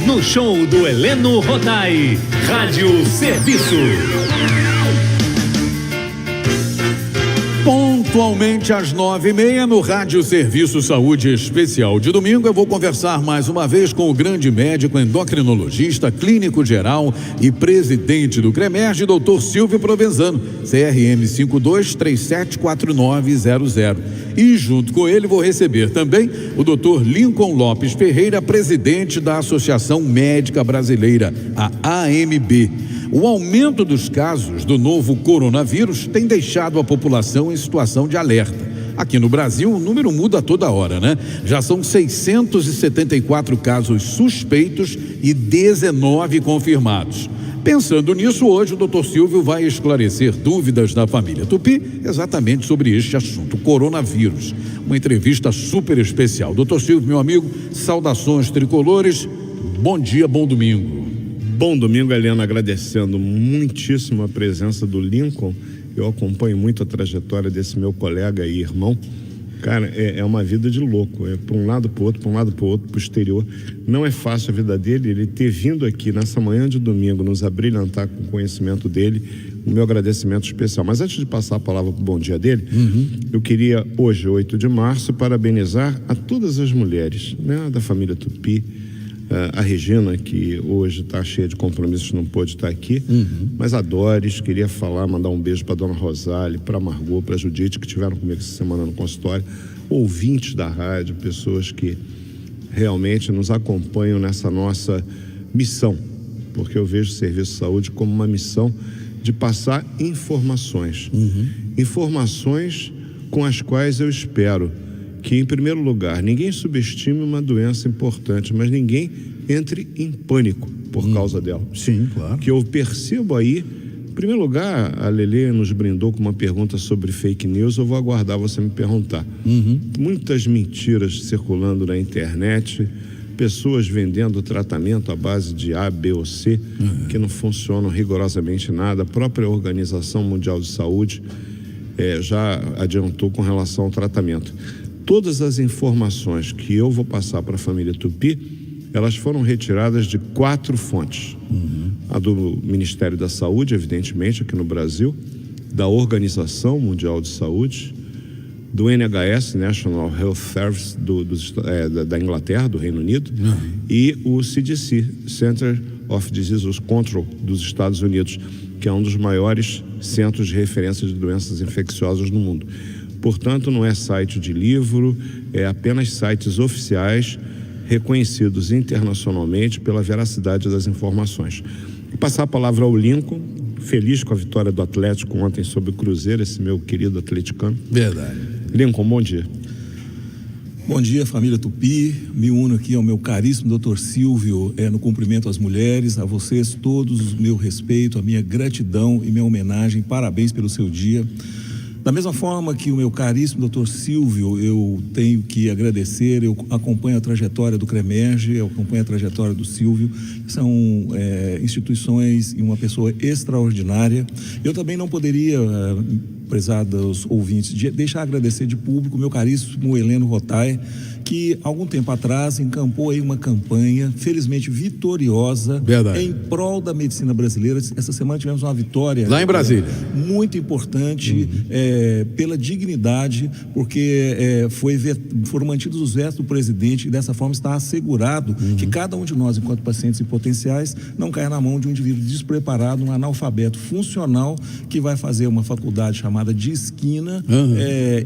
no show do Heleno Rodai. Rádio Serviço. Pontualmente às 9h30 no Rádio Serviço Saúde Especial de domingo, eu vou conversar mais uma vez com o grande médico endocrinologista, clínico geral e presidente do CREMERGE, Dr. Silvio Provenzano, CRM 52374900. E junto com ele vou receber também o Dr. Lincoln Lopes Ferreira, presidente da Associação Médica Brasileira, a AMB. O aumento dos casos do novo coronavírus tem deixado a população em situação de alerta. Aqui no Brasil, o número muda toda hora, né? Já são 674 casos suspeitos e 19 confirmados. Pensando nisso, hoje o Dr. Silvio vai esclarecer dúvidas da família Tupi exatamente sobre este assunto, coronavírus. Uma entrevista super especial. Dr. Silvio, meu amigo, saudações tricolores, bom dia, bom domingo. Bom domingo, Helena, agradecendo muitíssimo a presença do Lincoln. Eu acompanho muito a trajetória desse meu colega e irmão. Cara, é uma vida de louco, é para um lado para o outro, para um lado para o outro, para o exterior. Não é fácil a vida dele, ele ter vindo aqui nessa manhã de domingo, nos abrilhantar com o conhecimento dele, o meu agradecimento especial. Mas antes de passar a palavra para o bom dia dele, eu queria, hoje, 8 de março, parabenizar a todas as mulheres, né, da família Tupi, a Regina, que hoje está cheia de compromissos, não pôde estar aqui, mas a Doris, queria mandar um beijo para a dona Rosália, para a Margot, para a Judite, que estiveram comigo essa semana no consultório, ouvintes da rádio, pessoas que realmente nos acompanham nessa nossa missão, porque eu vejo o Serviço de Saúde como uma missão de passar informações, informações com as quais eu espero que, em primeiro lugar, ninguém subestime uma doença importante, mas ninguém entre em pânico por causa dela. Sim, claro. Que eu percebo aí, em primeiro lugar, a Lelê nos brindou com uma pergunta sobre fake news, eu vou aguardar você me perguntar. Muitas mentiras circulando na internet, pessoas vendendo tratamento à base de A, B ou C, que não funcionam rigorosamente nada. A própria Organização Mundial de Saúde já adiantou com relação ao tratamento. Todas as informações que eu vou passar para a família Tupi, elas foram retiradas de 4 fontes. A do Ministério da Saúde, evidentemente, aqui no Brasil, da Organização Mundial de Saúde, do NHS, National Health Service, da Inglaterra, do Reino Unido, e o CDC, Center of Disease Control, dos Estados Unidos, que é um dos maiores centros de referência de doenças infecciosas no mundo. Portanto, não é site de livro, é apenas sites oficiais reconhecidos internacionalmente pela veracidade das informações. Vou passar a palavra ao Lincoln, feliz com a vitória do Atlético ontem sobre o Cruzeiro, esse meu querido atleticano. Verdade. Lincoln, bom dia. Bom dia, família Tupi. Me uno aqui ao meu caríssimo Dr. Silvio, no cumprimento às mulheres, a vocês todos o meu respeito, a minha gratidão e minha homenagem. Parabéns pelo seu dia. Da mesma forma que o meu caríssimo Dr. Silvio, eu tenho que agradecer, eu acompanho a trajetória do CREMERGE, eu acompanho a trajetória do Silvio, são instituições e uma pessoa extraordinária. Eu também não poderia, prezados ouvintes, deixar agradecer de público o meu caríssimo Heleno Rodai, que algum tempo atrás encampou aí uma campanha, felizmente vitoriosa, em prol da medicina brasileira. Essa semana tivemos uma vitória lá em Brasília, muito importante, pela dignidade, porque foram mantidos os vetos do presidente, e dessa forma está assegurado que cada um de nós, enquanto pacientes e potenciais, não caia na mão de um indivíduo despreparado, um analfabeto funcional, que vai fazer uma faculdade chamada de esquina,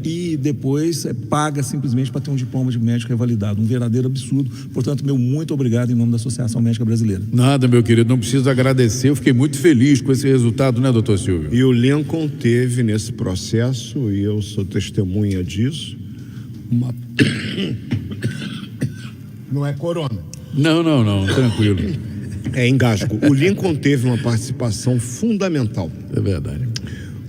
e depois paga simplesmente para ter um diploma de médico revalidado. Um verdadeiro absurdo. Portanto, meu muito obrigado em nome da Associação Médica Brasileira. Nada, meu querido, não precisa agradecer. Eu fiquei muito feliz com esse resultado, né, doutor Silvio? E o Lincoln teve nesse processo, e eu sou testemunha disso, não é corona. Não, tranquilo. É engasgo. O Lincoln teve uma participação fundamental. É verdade.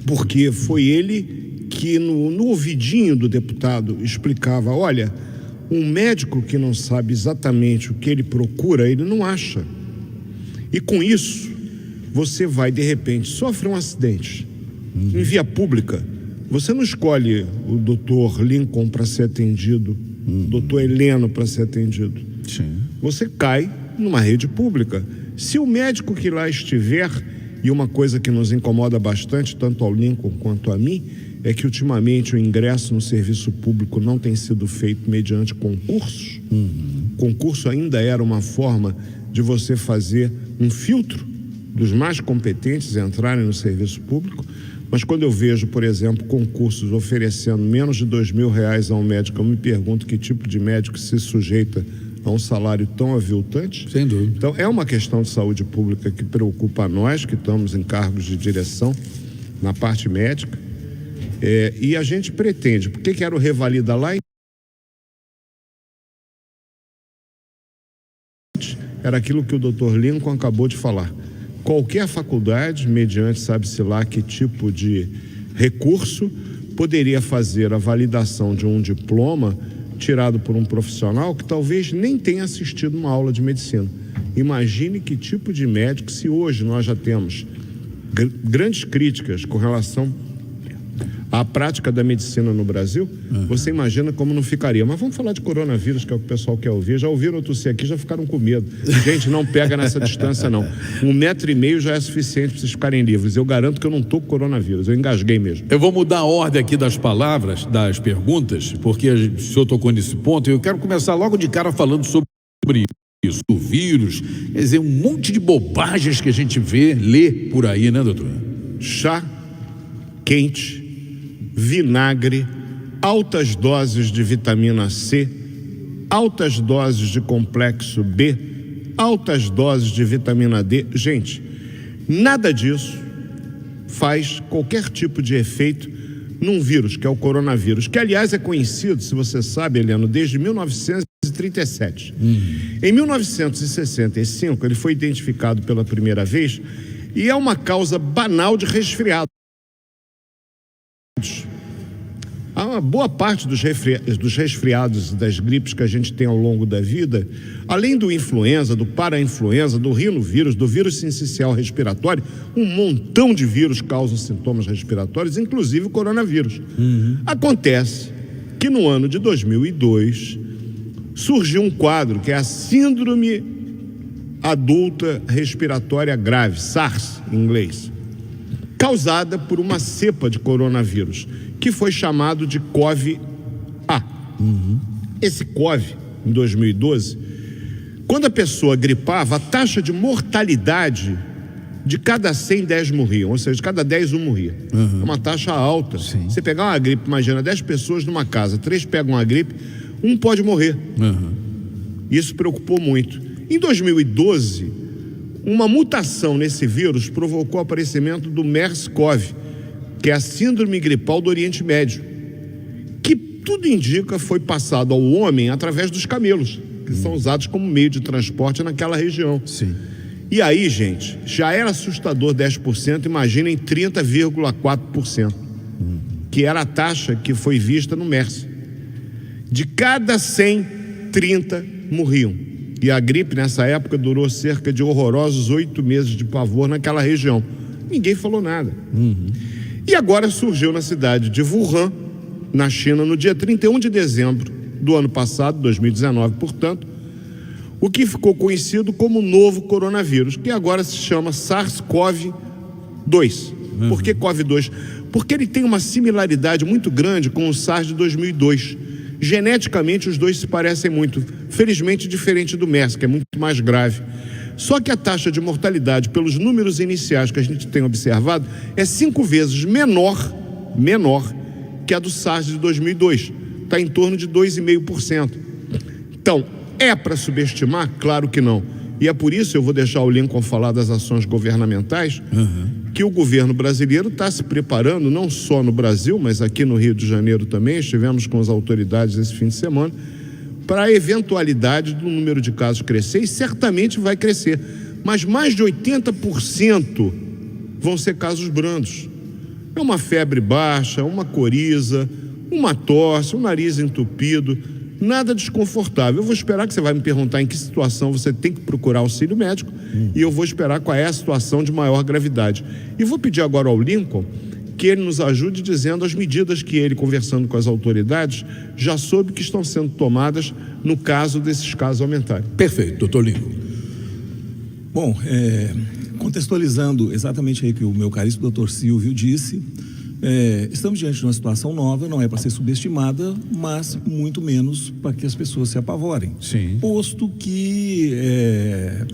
Porque foi ele que no ouvidinho do deputado explicava, olha, um médico que não sabe exatamente o que ele procura, ele não acha. E com isso, você vai, de repente, sofre um acidente em via pública. Você não escolhe o doutor Lincoln para ser atendido, doutor Heleno para ser atendido. Sim. Você cai numa rede pública. Se o médico que lá estiver, e uma coisa que nos incomoda bastante, tanto ao Lincoln quanto a mim, é que ultimamente o ingresso no serviço público não tem sido feito mediante concursos. Concurso ainda era uma forma de você fazer um filtro dos mais competentes entrarem no serviço público, mas quando eu vejo, por exemplo, concursos oferecendo menos de R$2.000 a um médico, eu me pergunto que tipo de médico se sujeita a um salário tão aviltante. Sem dúvida. Então, é uma questão de saúde pública que preocupa a nós, que estamos em cargos de direção na parte médica, e a gente pretende, porque quero revalida lá, era aquilo que o Dr. Lincoln acabou de falar. Qualquer faculdade, mediante sabe-se lá que tipo de recurso, poderia fazer a validação de um diploma tirado por um profissional que talvez nem tenha assistido uma aula de medicina. Imagine que tipo de médico, se hoje nós já temos grandes críticas com relação à prática da medicina no Brasil, você imagina como não ficaria. Mas vamos falar de coronavírus, que é o que o pessoal quer ouvir. Já ouviram eu tossir aqui, já ficaram com medo. Gente, não pega nessa distância, não. 1,5 metro já é suficiente para vocês ficarem livres. Eu garanto que eu não estou com coronavírus, eu engasguei mesmo. Eu vou mudar a ordem aqui das palavras, das perguntas, porque o senhor tocou nesse ponto, e eu quero começar logo de cara falando sobre isso, o vírus, quer dizer, um monte de bobagens que a gente lê por aí, né, doutor? Chá quente, vinagre, altas doses de vitamina C, altas doses de complexo B, altas doses de vitamina D. Gente, nada disso faz qualquer tipo de efeito num vírus, que é o coronavírus, que aliás é conhecido, se você sabe, Heleno, desde 1937. Em 1965 ele foi identificado pela primeira vez e é uma causa banal de resfriado. Há uma boa parte dos resfriados e das gripes que a gente tem ao longo da vida, além do influenza, do para-influenza, do rinovírus, do vírus sincicial respiratório, um montão de vírus causam sintomas respiratórios, inclusive o coronavírus. Acontece que no ano de 2002 surgiu um quadro que é a Síndrome Adulta Respiratória Grave, SARS em inglês, causada por uma cepa de coronavírus, que foi chamado de CoV-A. Esse CoV, em 2012, quando a pessoa gripava, a taxa de mortalidade de cada 100, 10 morriam, ou seja, de cada 10, 1 morria. É uma taxa alta. Sim. Você pegar uma gripe, imagina, 10 pessoas numa casa, 3 pegam a gripe, 1 pode morrer. Isso preocupou muito. Em 2012, uma mutação nesse vírus provocou o aparecimento do MERS-CoV, que é a síndrome gripal do Oriente Médio, que tudo indica foi passado ao homem através dos camelos, que são usados como meio de transporte naquela região. Sim. E aí, gente, já era assustador 10%, imaginem 30,4%, que era a taxa que foi vista no MERS. De cada 100, 30 morriam. E a gripe, nessa época, durou cerca de horrorosos 8 meses de pavor naquela região. Ninguém falou nada. E agora surgiu na cidade de Wuhan, na China, no dia 31 de dezembro do ano passado, 2019, portanto, o que ficou conhecido como novo coronavírus, que agora se chama SARS-CoV-2. Por que CoV-2? Porque ele tem uma similaridade muito grande com o SARS de 2002. Geneticamente, os dois se parecem muito, felizmente diferente do MERS, que é muito mais grave. Só que a taxa de mortalidade, pelos números iniciais que a gente tem observado, é 5 vezes menor que a do SARS de 2002. Está em torno de 2,5%. Então, é para subestimar? Claro que não. E é por isso, eu vou deixar o Lincoln falar das ações governamentais, que o governo brasileiro está se preparando, não só no Brasil, mas aqui no Rio de Janeiro também, estivemos com as autoridades esse fim de semana, para a eventualidade do número de casos crescer, e certamente vai crescer, mas mais de 80% vão ser casos brandos. É uma febre baixa, uma coriza, uma tosse, um nariz entupido, nada desconfortável. Eu vou esperar que você vai me perguntar em que situação você tem que procurar auxílio médico, e eu vou esperar qual é a situação de maior gravidade. E vou pedir agora ao Lincoln que ele nos ajude dizendo as medidas que ele, conversando com as autoridades, já soube que estão sendo tomadas no caso desses casos aumentarem. Perfeito, doutor Lincoln. Bom, contextualizando exatamente aí o que o meu caríssimo doutor Silvio disse, estamos diante de uma situação nova, não é para ser subestimada, mas muito menos para que as pessoas se apavorem. Sim. Posto que é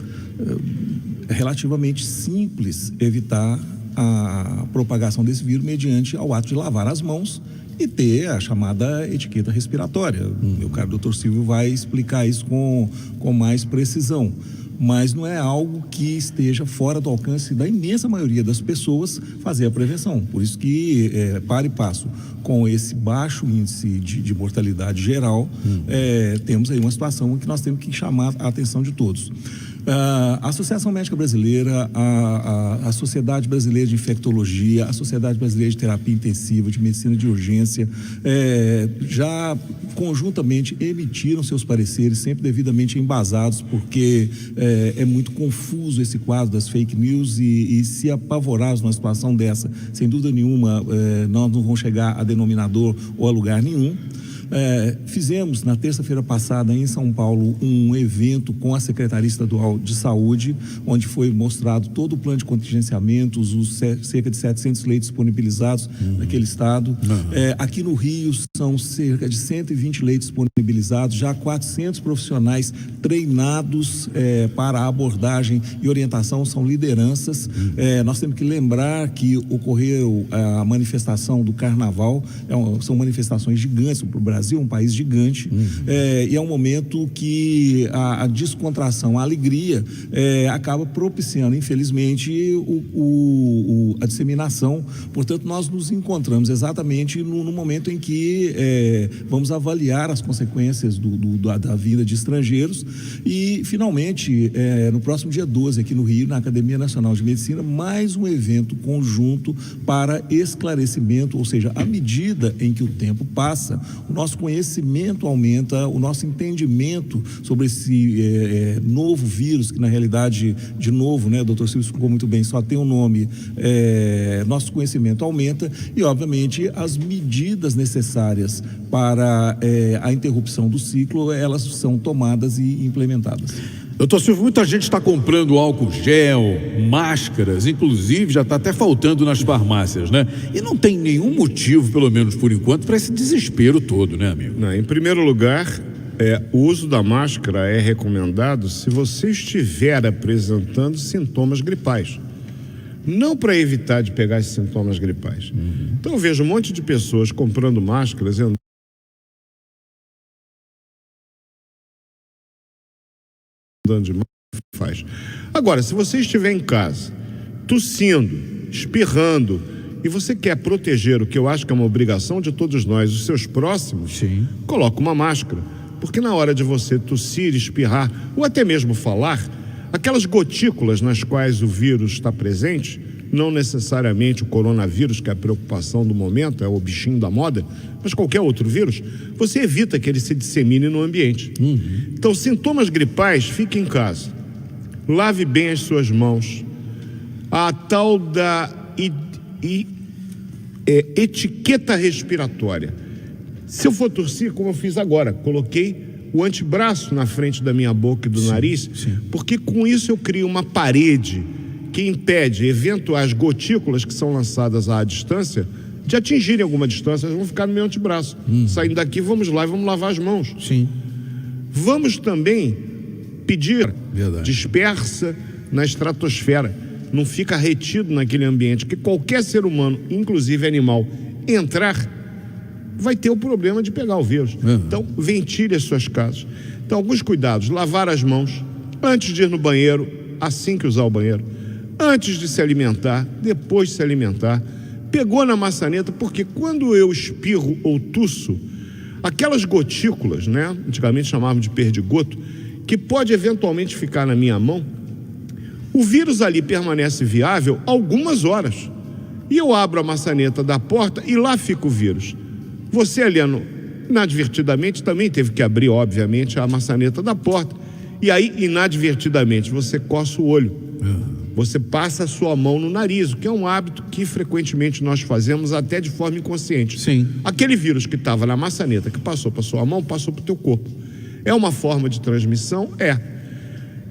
relativamente simples evitar a propagação desse vírus mediante ao ato de lavar as mãos e ter a chamada etiqueta respiratória. Meu caro doutor Silvio vai explicar isso com mais precisão. Mas não é algo que esteja fora do alcance da imensa maioria das pessoas fazer a prevenção. Por isso que, para e passo, com esse baixo índice de mortalidade geral, temos aí uma situação que nós temos que chamar a atenção de todos. A Associação Médica Brasileira, a Sociedade Brasileira de Infectologia, a Sociedade Brasileira de Terapia Intensiva, de Medicina de Urgência, já conjuntamente emitiram seus pareceres, sempre devidamente embasados, porque é muito confuso esse quadro das fake news e se apavorarmos numa situação dessa, sem dúvida nenhuma, nós não vamos chegar a denominador ou a lugar nenhum. Fizemos na terça-feira passada em São Paulo um evento com a Secretaria Estadual de Saúde, onde foi mostrado todo o plano de contingenciamento, os cerca de 700 leitos disponibilizados naquele estado. Aqui no Rio são cerca de 120 leitos disponibilizados, já 400 profissionais treinados para a abordagem e orientação, são lideranças. Nós temos que lembrar que ocorreu a manifestação do Carnaval, são manifestações gigantes para o Brasil, um país gigante, e é um momento que a descontração, a alegria acaba propiciando, infelizmente, a disseminação. Portanto, nós nos encontramos exatamente no momento em que vamos avaliar as consequências da vinda de estrangeiros e, finalmente, no próximo dia 12, aqui no Rio, na Academia Nacional de Medicina, mais um evento conjunto para esclarecimento, ou seja, à medida em que o tempo passa, o nosso conhecimento aumenta, o nosso entendimento sobre esse novo vírus, que na realidade, de novo, né, o doutor Silvio explicou muito bem, só tem um nome, nosso conhecimento aumenta e, obviamente, as medidas necessárias para a interrupção do ciclo, elas são tomadas e implementadas. Doutor Silvio, muita gente está comprando álcool gel, máscaras, inclusive já está até faltando nas farmácias, né? E não tem nenhum motivo, pelo menos por enquanto, para esse desespero todo, né, amigo? Não, em primeiro lugar, o uso da máscara é recomendado se você estiver apresentando sintomas gripais. Não para evitar de pegar esses sintomas gripais. Então eu vejo um monte de pessoas comprando máscaras e andando de máscara, faz. Agora, se você estiver em casa, tossindo, espirrando, e você quer proteger o que eu acho que é uma obrigação de todos nós, os seus próximos, coloca uma máscara. Porque na hora de você tossir, espirrar, ou até mesmo falar, aquelas gotículas nas quais o vírus está presente, não necessariamente o coronavírus, que é a preocupação do momento, é o bichinho da moda, mas qualquer outro vírus, você evita que ele se dissemine no ambiente. Então, sintomas gripais, fique em casa. Lave bem as suas mãos. A tal da etiqueta respiratória. Se eu for tossir, como eu fiz agora, coloquei o antebraço na frente da minha boca e do nariz, porque com isso eu crio uma parede que impede eventuais gotículas que são lançadas à distância de atingirem alguma distância, elas vão ficar no meu antebraço. Saindo daqui, vamos lá e vamos lavar as mãos. Vamos também pedir dispersa na estratosfera, não fica retido naquele ambiente, que qualquer ser humano, inclusive animal, entrar, vai ter o problema de pegar o vírus. Então, ventile as suas casas. Então, alguns cuidados: lavar as mãos antes de ir no banheiro, assim que usar o banheiro, antes de se alimentar, depois de se alimentar. Pegou na maçaneta, porque quando eu espirro ou tusso, aquelas gotículas, né, antigamente chamavam de perdigoto, que pode eventualmente ficar na minha mão, o vírus ali permanece viável algumas horas. E eu abro a maçaneta da porta e lá fica o vírus. Você, Heleno, inadvertidamente também teve que abrir, obviamente, a maçaneta da porta. E aí, inadvertidamente, você coça o olho. Você passa a sua mão no nariz, o que é um hábito que frequentemente nós fazemos até de forma inconsciente. Aquele vírus que estava na maçaneta, que passou para sua mão, passou para o teu corpo. É uma forma de transmissão? É.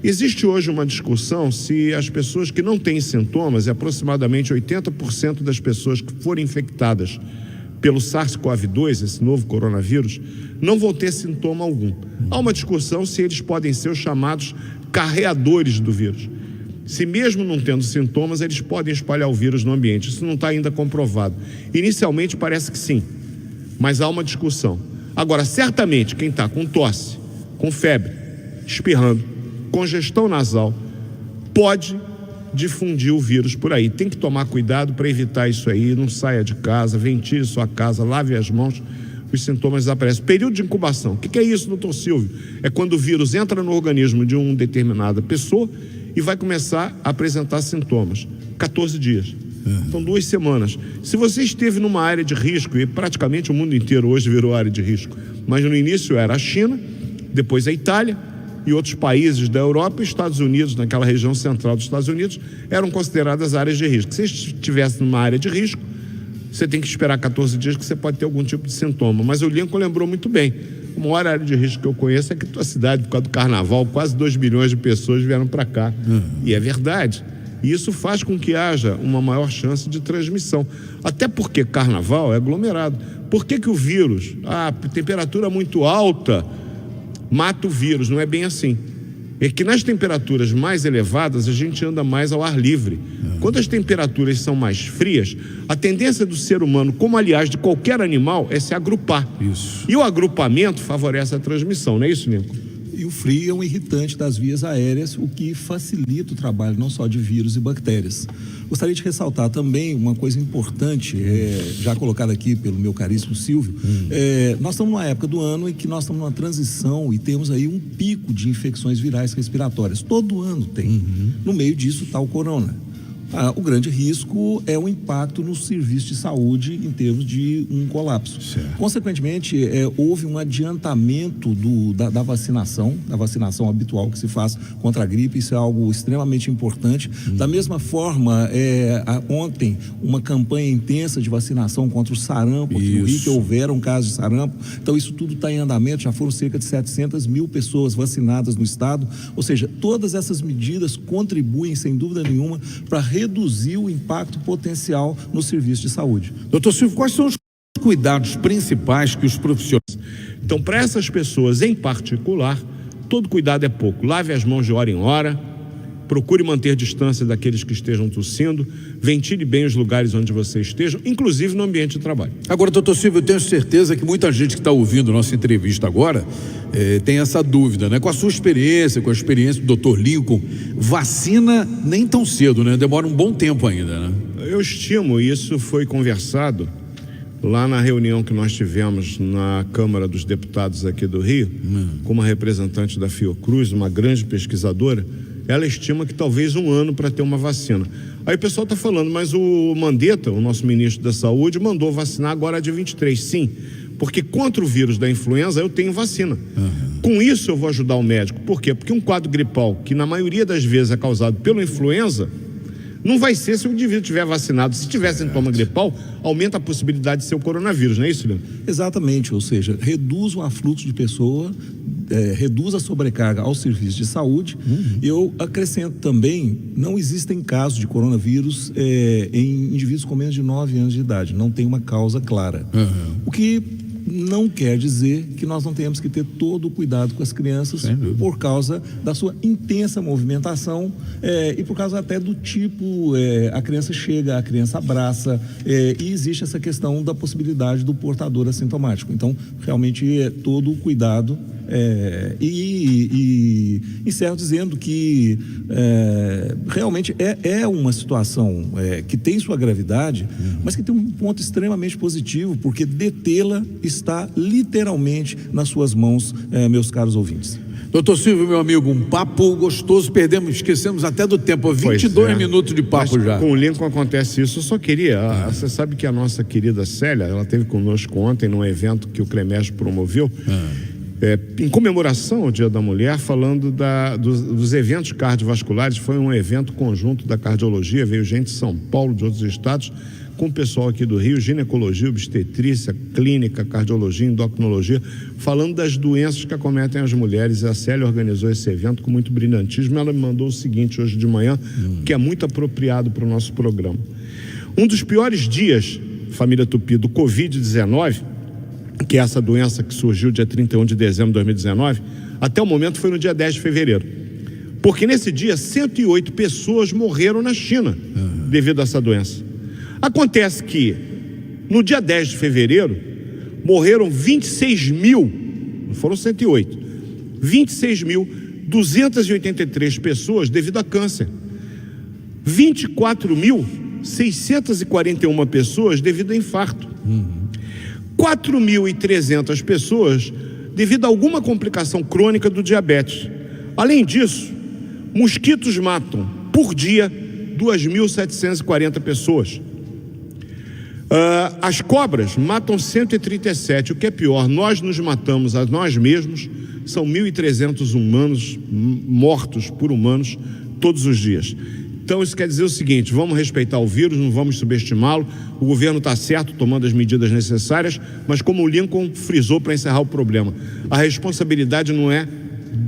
Existe hoje uma discussão se as pessoas que não têm sintomas, e aproximadamente 80% das pessoas que forem infectadas pelo SARS-CoV-2, esse novo coronavírus, não vão ter sintoma algum. Há uma discussão se eles podem ser os chamados carreadores do vírus. Se mesmo não tendo sintomas, eles podem espalhar o vírus no ambiente. Isso não está ainda comprovado. Inicialmente parece que sim, mas há uma discussão. Agora, certamente, quem está com tosse, com febre, espirrando, congestão nasal, pode difundir o vírus por aí. Tem que tomar cuidado para evitar isso aí. Não saia de casa, ventile sua casa, lave as mãos, os sintomas aparecem. Período de incubação. O que é isso, doutor Silvio? É quando o vírus entra no organismo de uma determinada pessoa e vai começar a apresentar sintomas. 14 dias. São 2 semanas. Se você esteve numa área de risco, e praticamente o mundo inteiro hoje virou área de risco, mas no início era a China, depois a Itália e outros países da Europa e Estados Unidos, naquela região central dos Estados Unidos, eram consideradas áreas de risco. Se você estivesse numa área de risco, você tem que esperar 14 dias que você pode ter algum tipo de sintoma. Mas o Lincoln lembrou muito bem. A maior área de risco que eu conheço é que a tua cidade, por causa do carnaval, quase 2 milhões de pessoas vieram para cá. E é verdade. E isso faz com que haja uma maior chance de transmissão. Até porque carnaval é aglomerado. Por que o vírus, temperatura muito alta, mata o vírus? Não é bem assim. É que nas temperaturas mais elevadas a gente anda mais ao ar livre. Quando as temperaturas são mais frias, a tendência do ser humano, como aliás de qualquer animal, é se agrupar. Isso. E o agrupamento favorece a transmissão, não é isso, Nico? E o frio é um irritante das vias aéreas, o que facilita o trabalho não só de vírus e bactérias. Gostaria de ressaltar também uma coisa importante, já colocada aqui pelo meu caríssimo Silvio. Nós estamos numa época do ano em que nós estamos numa transição e temos aí um pico de infecções virais respiratórias. Todo ano tem. No meio disso está o corona. O grande risco é o impacto no serviço de saúde em termos de um colapso. Certo. Consequentemente, houve um adiantamento da vacinação habitual que se faz contra a gripe. Isso é algo extremamente importante. Da mesma forma, ontem, uma campanha intensa de vacinação contra o sarampo, aqui no Rio, que houveram casos de sarampo. Então, isso tudo está em andamento. Já foram cerca de 700 mil pessoas vacinadas no estado. Ou seja, todas essas medidas contribuem, sem dúvida nenhuma, para reduzir o impacto potencial no serviço de saúde. Doutor Silvio, quais são os cuidados principais que os profissionais... Então, para essas pessoas em particular, todo cuidado é pouco. Lave as mãos de hora em hora, procure manter distância daqueles que estejam tossindo, ventile bem os lugares onde você esteja, inclusive no ambiente de trabalho. Agora, doutor Silvio, eu tenho certeza que muita gente que está ouvindo nossa entrevista agora tem essa dúvida, né? Com a sua experiência, com a experiência do doutor Lincoln, vacina nem tão cedo, né? Demora um bom tempo ainda, né? Eu estimo, e isso foi conversado lá na reunião que nós tivemos na Câmara dos Deputados aqui do Rio, com uma representante da Fiocruz, uma grande pesquisadora. Ela estima que talvez 1 ano para ter uma vacina. Aí o pessoal está falando, mas o Mandetta, o nosso ministro da Saúde, mandou vacinar agora dia 23. Sim, porque contra o vírus da influenza eu tenho vacina. Com isso eu vou ajudar o médico. Por quê? Porque um quadro gripal, que na maioria das vezes é causado pela influenza, não vai ser se o indivíduo estiver vacinado. Se tiver sintoma gripal, aumenta a possibilidade de ser o coronavírus, não é isso, Leandro? Exatamente, ou seja, reduz o afluxo de pessoa, reduz a sobrecarga ao serviço de saúde. Eu acrescento também, não existem casos de coronavírus em indivíduos com menos de 9 anos de idade, não tem uma causa clara. O que não quer dizer que nós não tenhamos que ter todo o cuidado com as crianças por causa da sua intensa movimentação e por causa até do tipo, a criança chega, a criança abraça e existe essa questão da possibilidade do portador assintomático. Então, realmente, todo o cuidado. E encerro dizendo que realmente é uma situação que tem sua gravidade, mas que tem um ponto extremamente positivo, porque detê-la está literalmente nas suas mãos, meus caros ouvintes. Doutor Silvio, meu amigo, um papo gostoso, esquecemos até do tempo, 22 minutos de papo. Mas já. Com o Lincoln acontece isso. Eu só queria, você sabe que a nossa querida Célia, ela esteve conosco ontem num evento que o CREMERS promoveu, em comemoração ao Dia da Mulher, falando dos eventos cardiovasculares. Foi um evento conjunto da cardiologia, veio gente de São Paulo, de outros estados, com o pessoal aqui do Rio, ginecologia, obstetrícia, clínica, cardiologia, endocrinologia, falando das doenças que acometem as mulheres. A Célia organizou esse evento com muito brilhantismo. Ela me mandou o seguinte hoje de manhã, que é muito apropriado para o nosso programa. Um dos piores dias, família Tupi, do Covid-19, que é essa doença que surgiu dia 31 de dezembro de 2019, até o momento foi no dia 10 de fevereiro. Porque nesse dia, 108 pessoas morreram na China devido a essa doença. Acontece que, no dia 10 de fevereiro, morreram 26 mil, não foram 108, 26.283 pessoas devido a câncer. 24.641 pessoas devido a infarto. 4.300 pessoas devido a alguma complicação crônica do diabetes. Além disso, mosquitos matam, por dia, 2.740 pessoas. As cobras matam 137, o que é pior, nós nos matamos a nós mesmos, são 1.300 humanos mortos por humanos todos os dias. Então isso quer dizer o seguinte, vamos respeitar o vírus, não vamos subestimá-lo, o governo está certo tomando as medidas necessárias, mas como o Lincoln frisou para encerrar o problema, a responsabilidade não é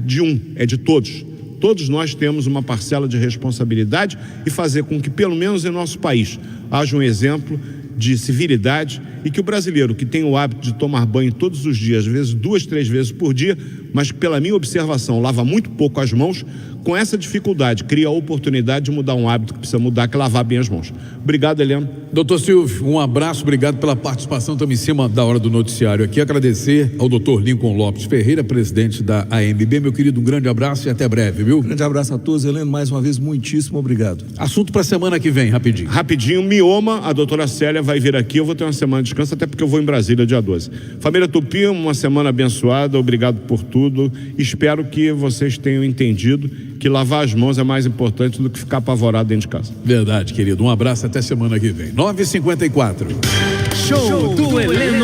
de um, é de todos. Todos nós temos uma parcela de responsabilidade e fazer com que, pelo menos em nosso país, haja um exemplo de civilidade e que o brasileiro que tem o hábito de tomar banho todos os dias, às vezes 2, 3 vezes por dia, mas que pela minha observação lava muito pouco as mãos, com essa dificuldade cria a oportunidade de mudar um hábito que precisa mudar, que é lavar bem as mãos. Obrigado, Heleno. Doutor Silvio, um abraço, obrigado pela participação, estamos em cima da hora do noticiário aqui, agradecer ao doutor Lincoln Lopes Ferreira, presidente da AMB, meu querido, um grande abraço e até breve, viu? Grande abraço a todos, Heleno, mais uma vez, muitíssimo obrigado. Assunto para semana que vem, rapidinho. Rapidinho, mioma, a doutora Célia vai vir aqui, eu vou ter uma semana de descanso, até porque eu vou em Brasília dia 12. Família Tupi, uma semana abençoada, obrigado por tudo, espero que vocês tenham entendido que lavar as mãos é mais importante do que ficar apavorado dentro de casa. Verdade, querido, um abraço até semana que vem. 9h54. Show do Heleno.